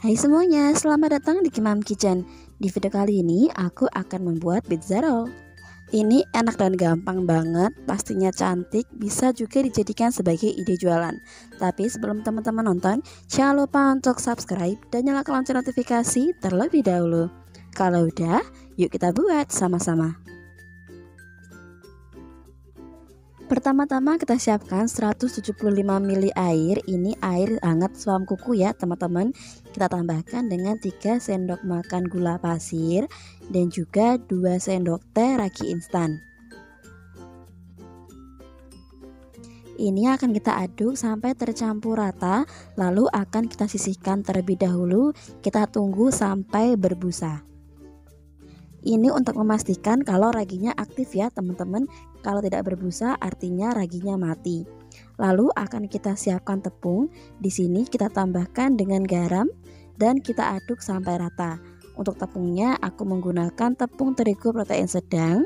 Hai semuanya, selamat datang di Kimam Kitchen. Di video kali ini aku akan membuat pizza roll. Ini enak dan gampang banget, pastinya cantik, bisa juga dijadikan sebagai ide jualan. Tapi sebelum teman-teman nonton, jangan lupa untuk subscribe dan nyalakan lonceng notifikasi terlebih dahulu. Kalau udah, yuk kita buat sama-sama. Pertama-tama kita siapkan 175 ml air. Ini air hangat suam kuku ya teman-teman. Kita tambahkan dengan 3 sendok makan gula pasir dan juga 2 sendok teh ragi instan. Ini akan kita aduk sampai tercampur rata, lalu akan kita sisihkan terlebih dahulu. Kita tunggu sampai berbusa. Ini untuk memastikan kalau raginya aktif ya teman-teman. Kalau tidak berbusa artinya raginya mati. Lalu akan kita siapkan tepung. Di sini kita tambahkan dengan garam dan kita aduk sampai rata. Untuk tepungnya aku menggunakan tepung terigu protein sedang.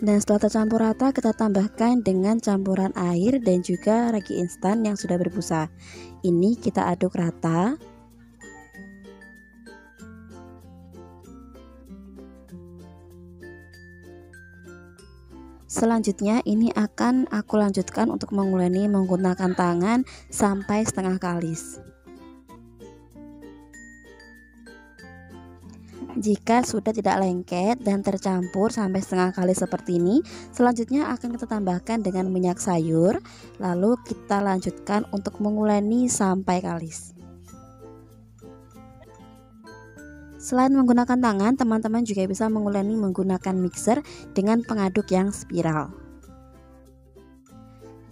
Dan setelah tercampur rata kita tambahkan dengan campuran air dan juga ragi instan yang sudah berbusa. Ini kita aduk rata. Selanjutnya ini akan aku lanjutkan untuk menguleni menggunakan tangan sampai setengah kalis. Jika sudah tidak lengket dan tercampur sampai setengah kalis seperti ini, selanjutnya akan kita tambahkan dengan minyak sayur. Lalu kita lanjutkan untuk menguleni sampai kalis. Selain menggunakan tangan, teman-teman juga bisa menguleni menggunakan mixer dengan pengaduk yang spiral.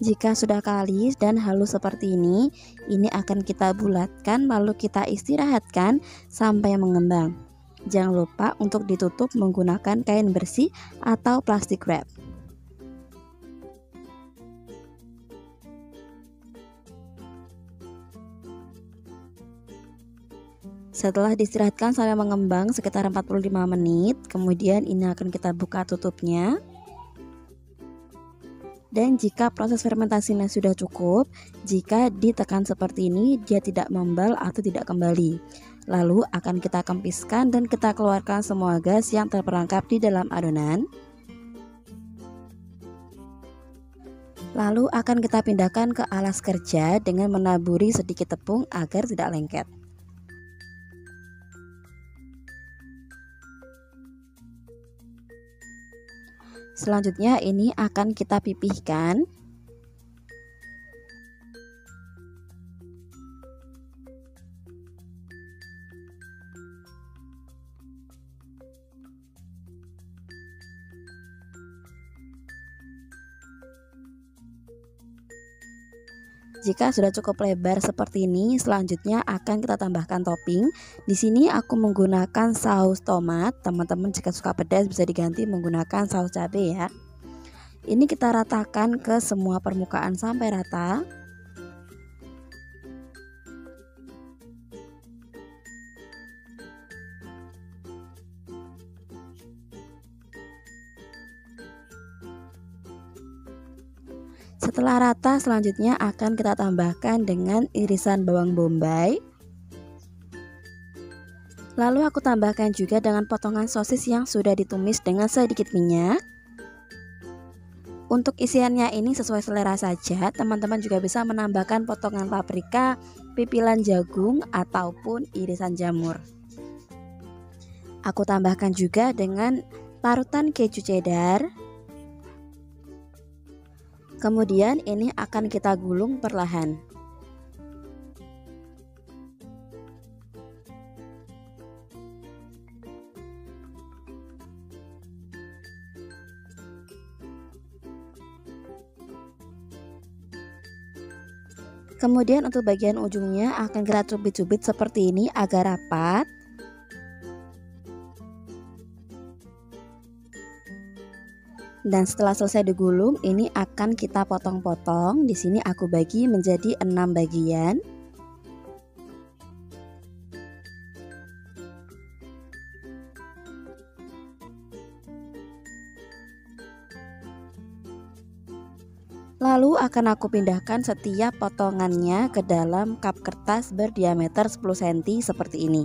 Jika sudah kalis dan halus seperti ini akan kita bulatkan lalu kita istirahatkan sampai mengembang. Jangan lupa untuk ditutup menggunakan kain bersih atau plastik wrap. Setelah diistirahatkan sampai mengembang sekitar 45 menit, kemudian ini akan kita buka tutupnya. Dan jika proses fermentasinya sudah cukup, jika ditekan seperti ini dia tidak membal atau tidak kembali. Lalu akan kita kempiskan dan kita keluarkan semua gas yang terperangkap di dalam adonan. Lalu akan kita pindahkan ke alas kerja dengan menaburi sedikit tepung agar tidak lengket. Selanjutnya ini akan kita pipihkan. Jika sudah cukup lebar seperti ini, selanjutnya akan kita tambahkan topping. Di sini aku menggunakan saus tomat. Teman-teman jika suka pedas bisa diganti menggunakan saus cabai ya. Ini kita ratakan ke semua permukaan sampai rata. Setelah rata, selanjutnya akan kita tambahkan dengan irisan bawang bombay. Lalu aku tambahkan juga dengan potongan sosis yang sudah ditumis dengan sedikit minyak. Untuk isiannya ini sesuai selera saja, teman-teman juga bisa menambahkan potongan paprika, pipilan jagung, ataupun irisan jamur. Aku tambahkan juga dengan parutan keju cheddar. Kemudian ini akan kita gulung perlahan. Kemudian untuk bagian ujungnya akan kita cubit-cubit seperti ini agar rapat. Dan setelah selesai digulung, ini akan kita potong-potong. Di sini aku bagi menjadi 6 bagian. Lalu akan aku pindahkan setiap potongannya ke dalam kap kertas berdiameter 10 cm seperti ini.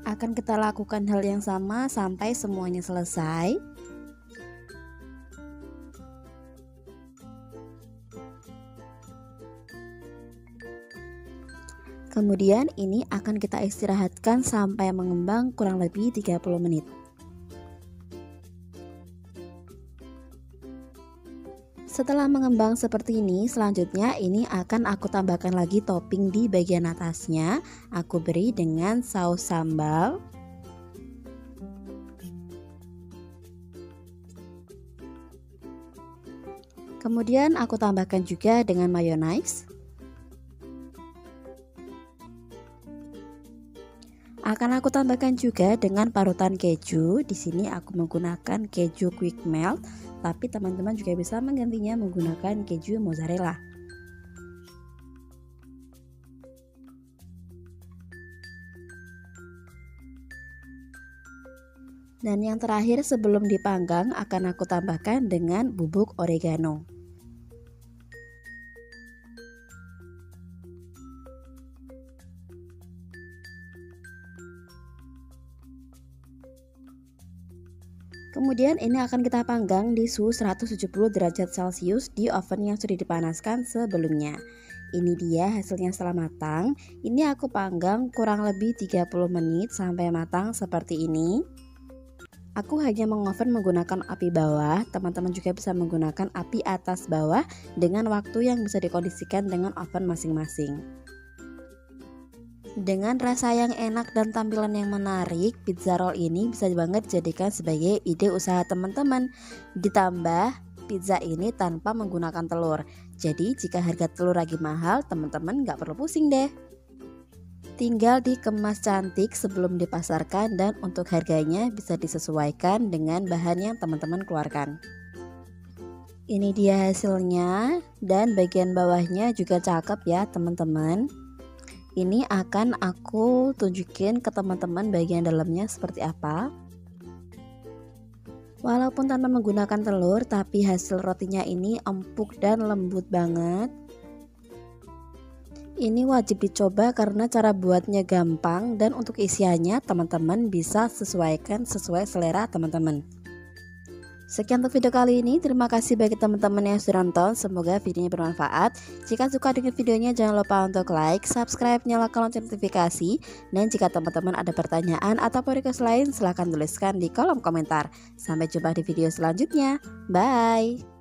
Akan kita lakukan hal yang sama sampai semuanya selesai. Kemudian ini akan kita istirahatkan sampai mengembang kurang lebih 30 menit. Setelah mengembang seperti ini, selanjutnya ini akan aku tambahkan lagi topping di bagian atasnya. Aku beri dengan saus sambal. Kemudian aku tambahkan juga dengan mayonaise. Akan aku tambahkan juga dengan parutan keju. Di sini aku menggunakan keju quick melt, tapi teman-teman juga bisa menggantinya menggunakan keju mozzarella. Dan yang terakhir sebelum dipanggang akan aku tambahkan dengan bubuk oregano. Kemudian ini akan kita panggang di suhu 170 derajat Celcius di oven yang sudah dipanaskan sebelumnya. Ini dia hasilnya setelah matang. Ini aku panggang kurang lebih 30 menit sampai matang seperti ini. Aku hanya mengoven menggunakan api bawah. Teman-teman juga bisa menggunakan api atas bawah dengan waktu yang bisa dikondisikan dengan oven masing-masing. Dengan rasa yang enak dan tampilan yang menarik, pizza roll ini bisa banget dijadikan sebagai ide usaha teman-teman. Ditambah pizza ini tanpa menggunakan telur. Jadi jika harga telur lagi mahal, teman-teman nggak perlu pusing deh. Tinggal dikemas cantik sebelum dipasarkan, dan untuk harganya bisa disesuaikan dengan bahan yang teman-teman keluarkan. Ini dia hasilnya, dan bagian bawahnya juga cakep ya teman-teman. Ini akan aku tunjukin ke teman-teman bagian dalamnya seperti apa. Walaupun tanpa menggunakan telur, tapi hasil rotinya ini empuk dan lembut banget. Ini wajib dicoba karena cara buatnya gampang, dan untuk isiannya teman-teman bisa sesuaikan sesuai selera teman-teman. Sekian untuk video kali ini. Terima kasih bagi teman-teman yang sudah nonton. Semoga videonya bermanfaat. Jika suka dengan videonya, jangan lupa untuk like, subscribe, nyalakan lonceng notifikasi. Dan jika teman-teman ada pertanyaan atau request lain, silahkan tuliskan di kolom komentar. Sampai jumpa di video selanjutnya. Bye.